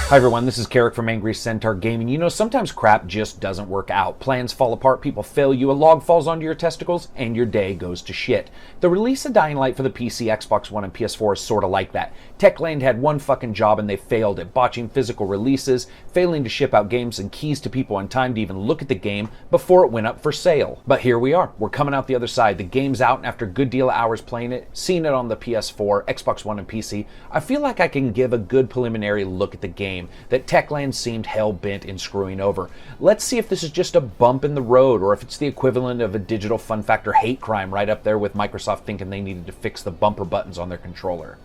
Hi everyone, this is Karak from Angry Centaur Gaming. You know, sometimes crap just doesn't work out. Plans fall apart, people fail you, a log falls onto your testicles, and your day goes to shit. The release of Dying Light for the PC, Xbox One, and PS4 is sorta like that. Techland had one fucking job and they failed at botching physical releases, failing to ship out games and keys to people on time to even look at the game before it went up for sale. But here we are, we're coming out the other side. The game's out, and after a good deal of hours playing it, seeing it on the PS4, Xbox One, and PC, I feel like I can give a good preliminary look at the game that Techland seemed hell-bent in screwing over. Let's see if this is just a bump in the road, or if it's the equivalent of a digital fun factor hate crime right up there with Microsoft thinking they needed to fix the bumper buttons on their controller.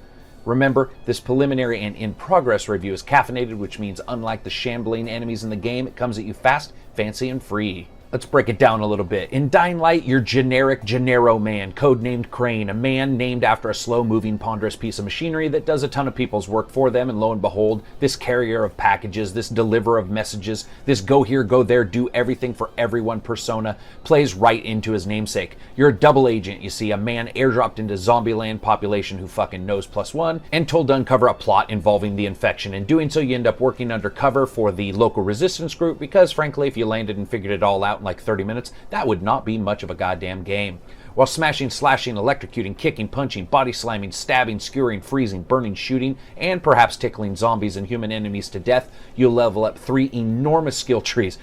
Remember, this preliminary and in-progress review is caffeinated, which means unlike the shambling enemies in the game, it comes at you fast, fancy, and free. Let's break it down a little bit. In Dying Light, you're generic Gennaro man, codenamed Crane, a man named after a slow-moving, ponderous piece of machinery that does a ton of people's work for them, and lo and behold, this carrier of packages, this deliverer of messages, this go here, go there, do everything for everyone persona plays right into his namesake. You're a double agent, you see, a man airdropped into Zombieland population who fucking knows +1, and told to uncover a plot involving the infection. In doing so, you end up working undercover for the local resistance group because, frankly, if you landed and figured it all out in like 30 minutes, that would not be much of a goddamn game. While smashing, slashing, electrocuting, kicking, punching, body slamming, stabbing, skewering, freezing, burning, shooting, and perhaps tickling zombies and human enemies to death, you'll level up 3 enormous skill trees.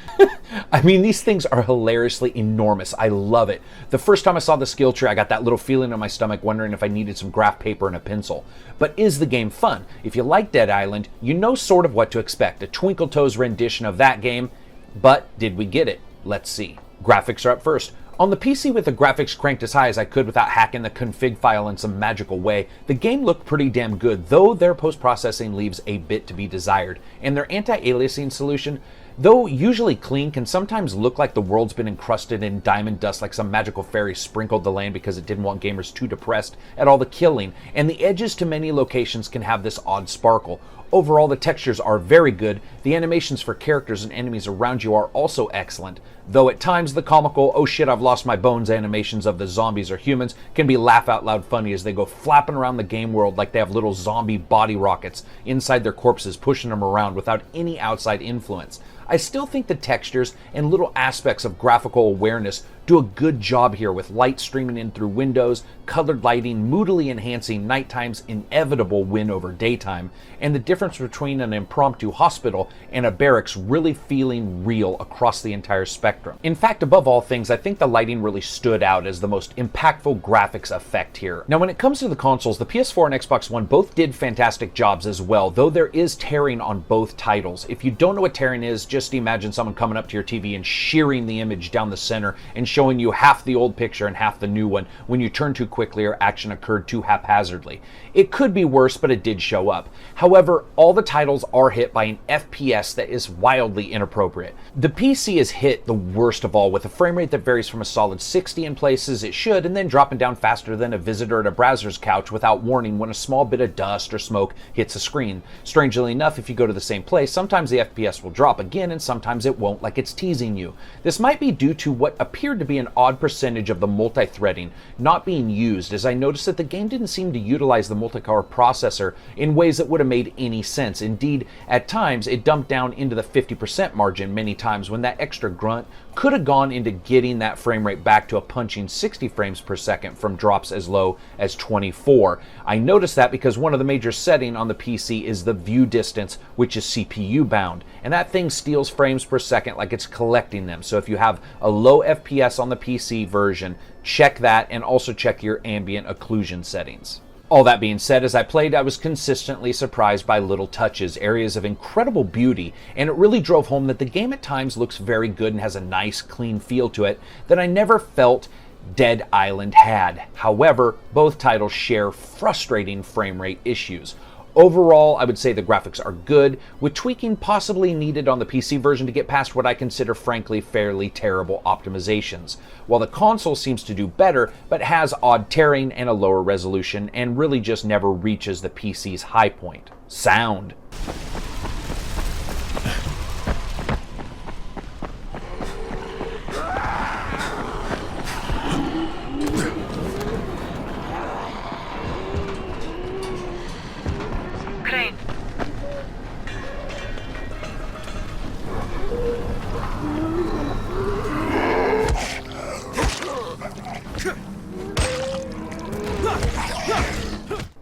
I mean, these things are hilariously enormous. I love it. The first time I saw the skill tree, I got that little feeling in my stomach wondering if I needed some graph paper and a pencil. But is the game fun? If you like Dead Island, you know sort of what to expect. A Twinkle Toes rendition of that game. But did we get it? Let's see. Graphics are up first. On the PC with the graphics cranked as high as I could without hacking the config file in some magical way, the game looked pretty damn good, though their post-processing leaves a bit to be desired. And their anti-aliasing solution, though usually clean, can sometimes look like the world's been encrusted in diamond dust, like some magical fairy sprinkled the land because it didn't want gamers too depressed at all the killing, and the edges to many locations can have this odd sparkle. Overall, the textures are very good. The animations for characters and enemies around you are also excellent, though at times the comical, oh shit, I've lost my bones animations of the zombies or humans can be laugh-out-loud funny as they go flapping around the game world like they have little zombie body rockets inside their corpses pushing them around without any outside influence. I still think the textures and little aspects of graphical awareness do a good job here, with light streaming in through windows, colored lighting moodily enhancing nighttime's inevitable win over daytime, and the difference between an impromptu hospital and a barracks really feeling real across the entire spectrum. In fact, above all things, I think the lighting really stood out as the most impactful graphics effect here. Now, when it comes to the consoles, the PS4 and Xbox One both did fantastic jobs as well, though there is tearing on both titles. If you don't know what tearing is, just imagine someone coming up to your TV and shearing the image down the center and showing you half the old picture and half the new one when you turn too quickly or action occurred too haphazardly. It could be worse, but it did show up. However, all the titles are hit by an FPS that is wildly inappropriate. The PC is hit the worst of all, with a frame rate that varies from a solid 60 in places it should, and then dropping down faster than a visitor at a browser's couch without warning when a small bit of dust or smoke hits a screen. Strangely enough, if you go to the same place, sometimes the FPS will drop again and sometimes it won't, like it's teasing you. This might be due to what appeared to be an odd percentage of the multi-threading not being used, as I noticed that the game didn't seem to utilize the multi-core processor in ways that would have made any sense. Indeed, at times it dumped down into the 50% margin many times when that extra grunt could have gone into getting that frame rate back to a punching 60 frames per second from drops as low as 24. I noticed that because one of the major settings on the PC is the view distance, which is CPU bound, and that thing steals frames per second like it's collecting them. So if you have a low FPS on the PC version, check that, and also check your ambient occlusion settings. All that being said, as I played, I was consistently surprised by little touches, areas of incredible beauty, and it really drove home that the game at times looks very good and has a nice, clean feel to it that I never felt Dead Island had. However, both titles share frustrating frame rate issues. Overall, I would say the graphics are good, with tweaking possibly needed on the PC version to get past what I consider frankly fairly terrible optimizations, while the console seems to do better but has odd tearing and a lower resolution and really just never reaches the PC's high point. Sound.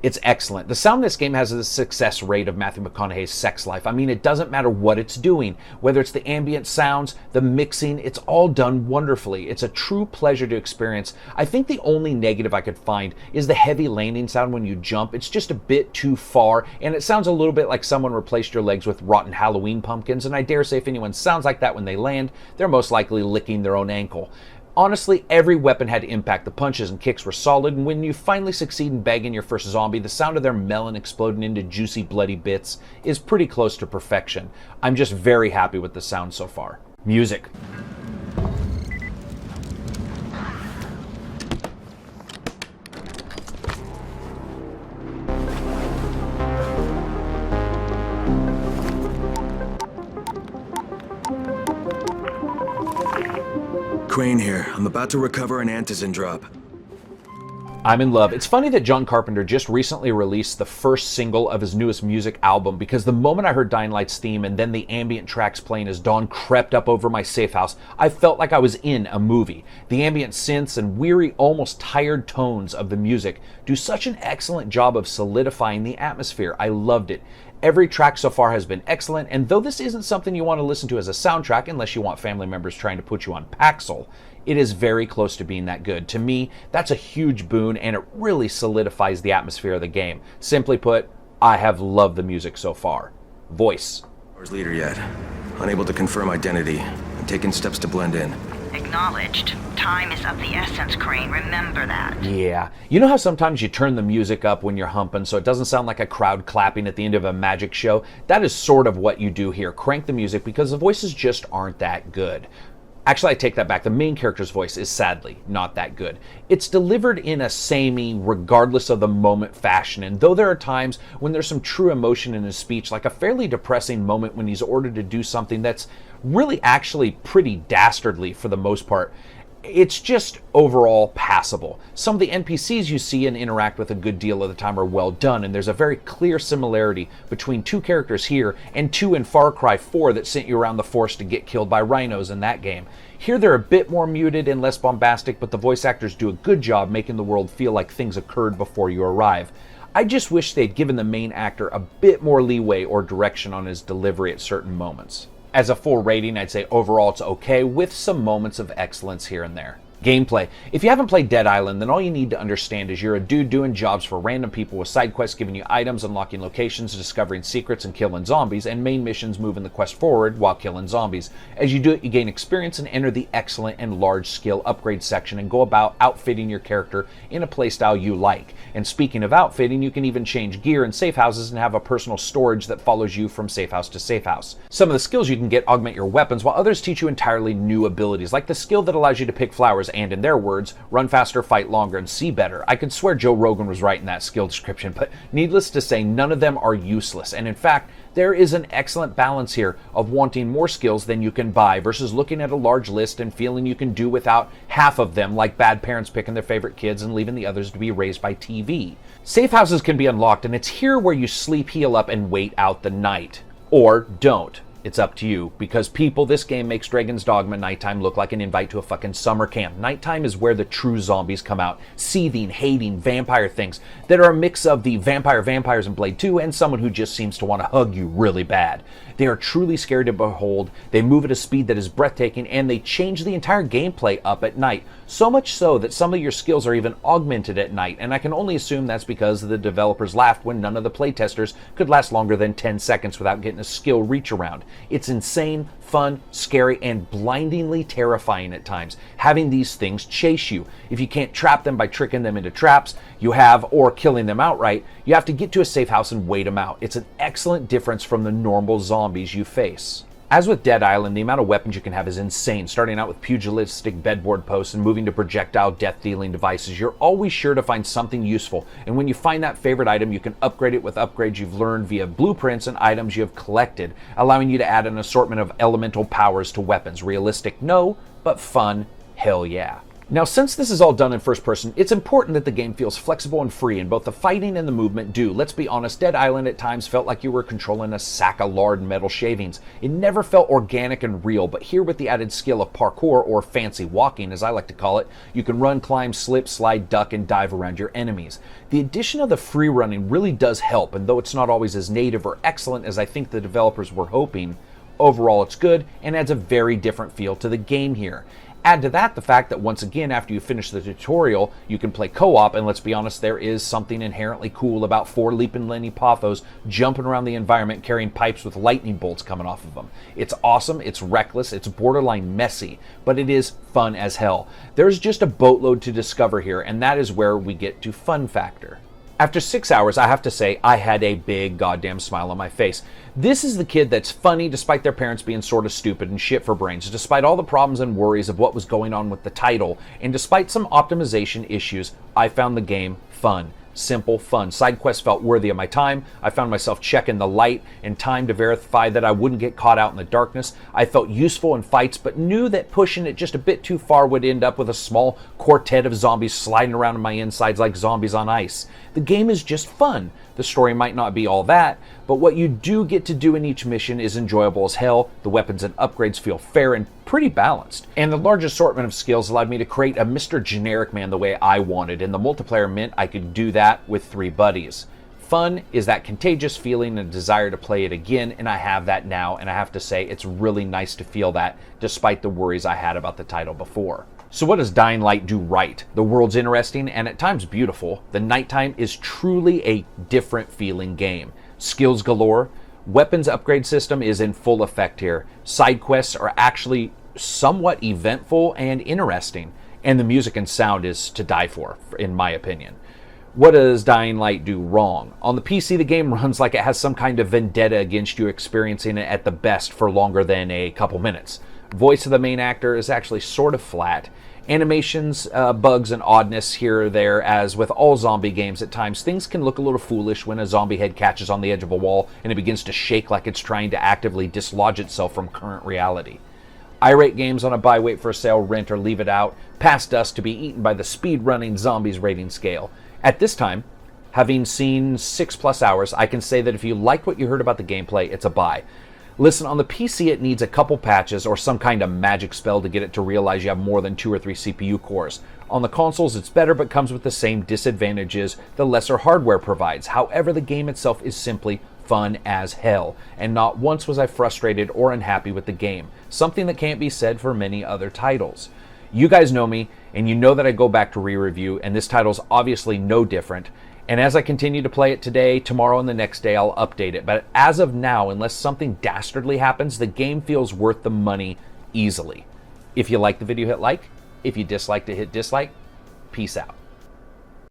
It's excellent. The sound in this game has the success rate of Matthew McConaughey's Sex Life. I mean, it doesn't matter what it's doing, whether it's the ambient sounds, the mixing, it's all done wonderfully. It's a true pleasure to experience. I think the only negative I could find is the heavy landing sound when you jump. It's just a bit too far, and it sounds a little bit like someone replaced your legs with rotten Halloween pumpkins, and I dare say if anyone sounds like that when they land, they're most likely licking their own ankle. Honestly, every weapon had impact. The punches and kicks were solid, and when you finally succeed in bagging your first zombie, the sound of their melon exploding into juicy, bloody bits is pretty close to perfection. I'm just very happy with the sound so far. Music. Crane here. I'm about to recover an antizin drop. I'm in love. It's funny that John Carpenter just recently released the first single of his newest music album, because the moment I heard Dying Light's theme and then the ambient tracks playing as dawn crept up over my safe house, I felt like I was in a movie. The ambient synths and weary, almost tired tones of the music do such an excellent job of solidifying the atmosphere. I loved it. Every track so far has been excellent, and though this isn't something you want to listen to as a soundtrack unless you want family members trying to put you on Paxil, it is very close to being that good. To me, that's a huge boon, and it really solidifies the atmosphere of the game. Simply put, I have loved the music so far. Voice. Leader yet. Unable to confirm identity. I'm taking steps to blend in. Acknowledged. Time is of the essence, Crane. Remember that. Yeah. You know how sometimes you turn the music up when you're humping so it doesn't sound like a crowd clapping at the end of a magic show? That is sort of what you do here. Crank the music because the voices just aren't that good. Actually, I take that back. The main character's voice is sadly not that good. It's delivered in a samey, regardless of the moment fashion, and though there are times when there's some true emotion in his speech, like a fairly depressing moment when he's ordered to do something that's really actually pretty dastardly for the most part, it's just overall passable. Some of the NPCs you see and interact with a good deal of the time are well done, and there's a very clear similarity between two characters here and two in Far Cry 4 that sent you around the forest to get killed by rhinos in that game. Here they're a bit more muted and less bombastic, but the voice actors do a good job making the world feel like things occurred before you arrive. I just wish they'd given the main actor a bit more leeway or direction on his delivery at certain moments. As a full rating, I'd say overall it's okay, with some moments of excellence here and there. Gameplay. If you haven't played Dead Island, then all you need to understand is you're a dude doing jobs for random people with side quests giving you items, unlocking locations, discovering secrets, and killing zombies, and main missions moving the quest forward while killing zombies. As you do it, you gain experience and enter the excellent and large skill upgrade section and go about outfitting your character in a playstyle you like. And speaking of outfitting, you can even change gear in safe houses and have a personal storage that follows you from safe house to safe house. Some of the skills you can get augment your weapons, while others teach you entirely new abilities, like the skill that allows you to pick flowers and, in their words, run faster, fight longer, and see better. I could swear Joe Rogan was right in that skill description, but needless to say, none of them are useless. And in fact, there is an excellent balance here of wanting more skills than you can buy versus looking at a large list and feeling you can do without half of them, like bad parents picking their favorite kids and leaving the others to be raised by TV. Safe houses can be unlocked, and it's here where you sleep, heal up, and wait out the night. Or don't. It's up to you, because people, this game makes Dragon's Dogma nighttime look like an invite to a fucking summer camp. Nighttime is where the true zombies come out. Seething, hating, vampire things that are a mix of the vampires in Blade 2 and someone who just seems to want to hug you really bad. They are truly scary to behold, they move at a speed that is breathtaking, and they change the entire gameplay up at night. So much so that some of your skills are even augmented at night, and I can only assume that's because the developers laughed when none of the playtesters could last longer than 10 seconds without getting a skill reach around. It's insane, fun, scary, and blindingly terrifying at times, having these things chase you. If you can't trap them by tricking them into traps you have, or killing them outright, you have to get to a safe house and wait them out. It's an excellent difference from the normal zombies you face. As with Dead Island, the amount of weapons you can have is insane, starting out with pugilistic bedboard posts and moving to projectile death-dealing devices. You're always sure to find something useful, and when you find that favorite item, you can upgrade it with upgrades you've learned via blueprints and items you have collected, allowing you to add an assortment of elemental powers to weapons. Realistic? No, but fun? Hell yeah. Now, since this is all done in first person, it's important that the game feels flexible and free, and both the fighting and the movement do. Let's be honest, Dead Island at times felt like you were controlling a sack of lard and metal shavings. It never felt organic and real, but here with the added skill of parkour, or fancy walking as I like to call it, you can run, climb, slip, slide, duck, and dive around your enemies. The addition of the free running really does help, and though it's not always as native or excellent as I think the developers were hoping, overall it's good and adds a very different feel to the game here. Add to that the fact that once again, after you finish the tutorial, you can play co-op, and let's be honest, there is something inherently cool about 4 leaping Lenny Poffos jumping around the environment carrying pipes with lightning bolts coming off of them. It's awesome, it's reckless, it's borderline messy, but it is fun as hell. There's just a boatload to discover here, and that is where we get to fun factor. After 6 hours, I have to say, I had a big goddamn smile on my face. This is the kid that's funny despite their parents being sort of stupid and shit for brains, despite all the problems and worries of what was going on with the title, and despite some optimization issues, I found the game fun. Simple fun. Side quests felt worthy of my time. I found myself checking the light and time to verify that I wouldn't get caught out in the darkness. I felt useful in fights, but knew that pushing it just a bit too far would end up with a small quartet of zombies sliding around in my insides like zombies on ice. The game is just fun. The story might not be all that, but what you do get to do in each mission is enjoyable as hell. The weapons and upgrades feel fair and pretty balanced. And the large assortment of skills allowed me to create a Mr. Generic Man the way I wanted, and the multiplayer meant I could do that with 3 buddies. Fun is that contagious feeling and desire to play it again, and I have that now, and I have to say it's really nice to feel that, despite the worries I had about the title before. So what does Dying Light do right? The world's interesting and at times beautiful. The nighttime is truly a different feeling game. Skills galore. Weapons upgrade system is in full effect here. Side quests are actually somewhat eventful and interesting. And the music and sound is to die for, in my opinion. What does Dying Light do wrong? On the PC, the game runs like it has some kind of vendetta against you, experiencing it at the best for longer than a couple minutes. Voice of the main actor is actually sort of flat. Animations, bugs, and oddness here or there, as with all zombie games at times, things can look a little foolish when a zombie head catches on the edge of a wall and it begins to shake like it's trying to actively dislodge itself from current reality. I rate games on a buy, wait for a sale, rent, or leave it out, past dust to be eaten by the speed-running zombies rating scale. At this time, having seen 6+ hours, I can say that if you liked what you heard about the gameplay, it's a buy. Listen, on the PC it needs a couple patches or some kind of magic spell to get it to realize you have more than 2 or 3 CPU cores. On the consoles it's better but comes with the same disadvantages the lesser hardware provides. However, the game itself is simply fun as hell, and not once was I frustrated or unhappy with the game, something that can't be said for many other titles. You guys know me, and you know that I go back to re-review, and this title's obviously no different. And as I continue to play it today, tomorrow, and the next day, I'll update it. But as of now, unless something dastardly happens, the game feels worth the money easily. If you liked the video, hit like. If you disliked it, hit dislike. Peace out.